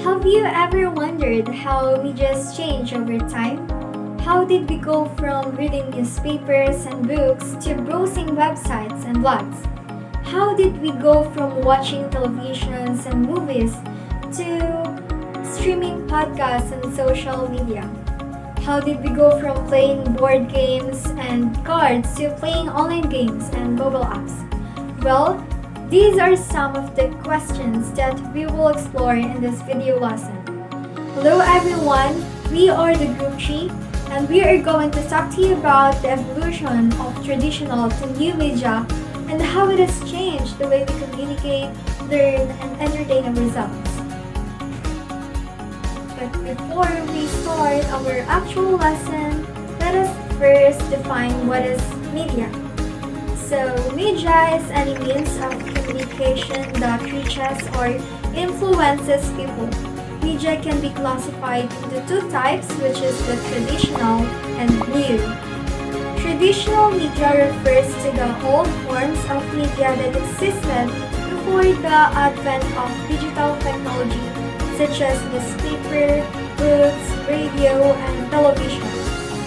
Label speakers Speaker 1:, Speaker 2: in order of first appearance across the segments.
Speaker 1: Have you ever wondered how media's changed over time? How did we go from reading newspapers and books to browsing websites and blogs? How did we go from watching televisions and movies to streaming podcasts and social media? How did we go from playing board games and cards to playing online games and mobile apps? Well, these are some of the questions that we will explore in this video lesson. Hello everyone, we are the Group 3 and we are going to talk to you about the evolution of traditional to new media and how it has changed the way we communicate, learn, and entertain ourselves. But before we start our actual lesson, let us first define what is media. So, media is any means of communication that reaches or influences people. Media can be classified into two types, which is the traditional and new. Traditional media refers to the old forms of media that existed before the advent of digital technology, such as newspaper, books, radio, and television.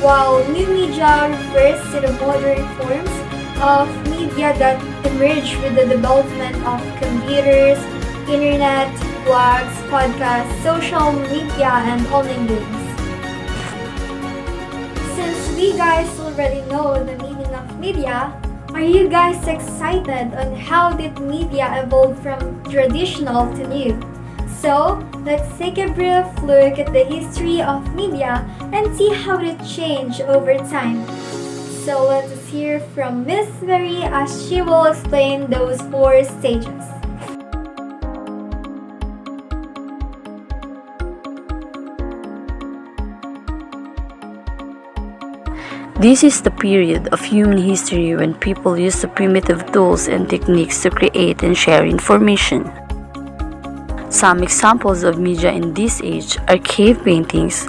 Speaker 1: While new media refers to the modern forms of media that emerged with the development of computers, internet, blogs, podcasts, social media, and online games. Since we guys already know the meaning of media, are you guys excited on how did media evolve from traditional to new? So, let's take a brief look at the history of media and see how it changed over time. So let us hear from Miss Mary as she will explain those 4 stages.
Speaker 2: This is the period of human history when people used the primitive tools and techniques to create and share information. Some examples of media in this age are cave paintings,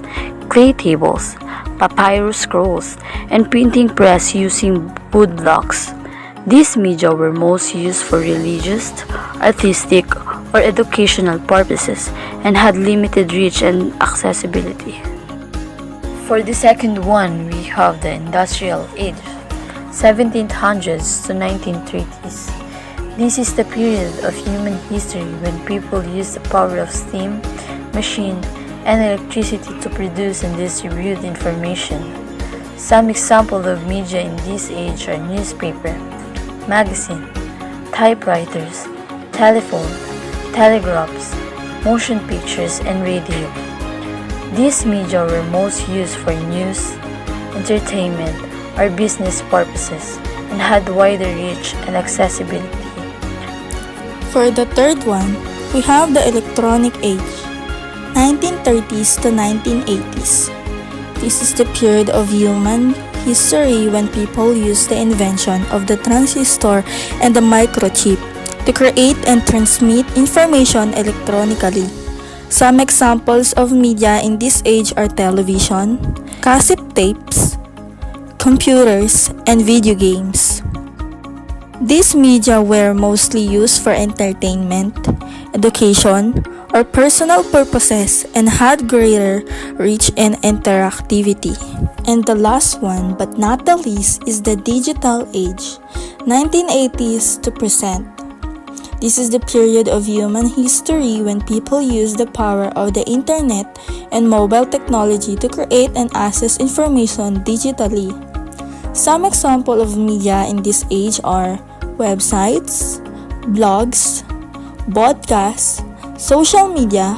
Speaker 2: clay tables, papyrus scrolls, and printing press using wood blocks. These media were most used for religious, artistic, or educational purposes and had limited reach and accessibility. For the second one, we have the Industrial Age, 1700s to 1930s. This is the period of human history when people used the power of steam, machine, and electricity to produce and distribute information. Some examples of media in this age are newspaper, magazine, typewriters, telephone, telegraphs, motion pictures, and radio. These media were most used for news, entertainment, or business purposes and had wider reach and accessibility.
Speaker 3: For the third one, we have the Electronic Age, 1930s to 1980s. This is the period of human history when people used the invention of the transistor and the microchip to create and transmit information electronically. Some examples of media in this age are television, cassette tapes, computers, and video games. These media were mostly used for entertainment, education, or personal purposes and had greater reach and interactivity. And the last one, but not the least, is the Digital Age, 1980s to present. This is the period of human history when people used the power of the internet and mobile technology to create and access information digitally. Some examples of media in this age are websites, blogs, podcasts, social media,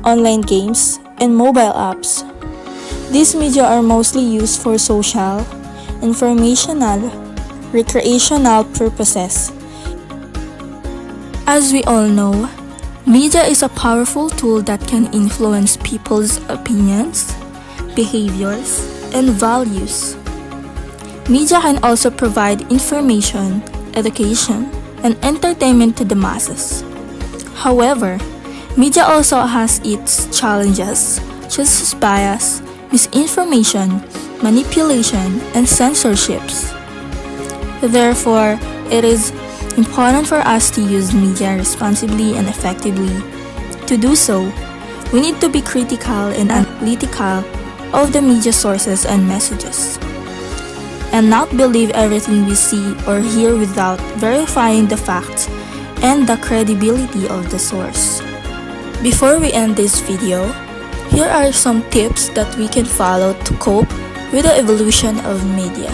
Speaker 3: online games, and mobile apps. These media are mostly used for social, informational, recreational purposes. As we all know, media is a powerful tool that can influence people's opinions, behaviors, and values. Media can also provide information, education, and entertainment to the masses. However, media also has its challenges, such as bias, misinformation, manipulation, and censorships. Therefore, it is important for us to use media responsibly and effectively. To do so, We need to be critical and analytical of the media sources and messages, and not believe everything we see or hear without verifying the facts and the credibility of the source. Before we end this video, here are some tips that we can follow to cope with the evolution of media.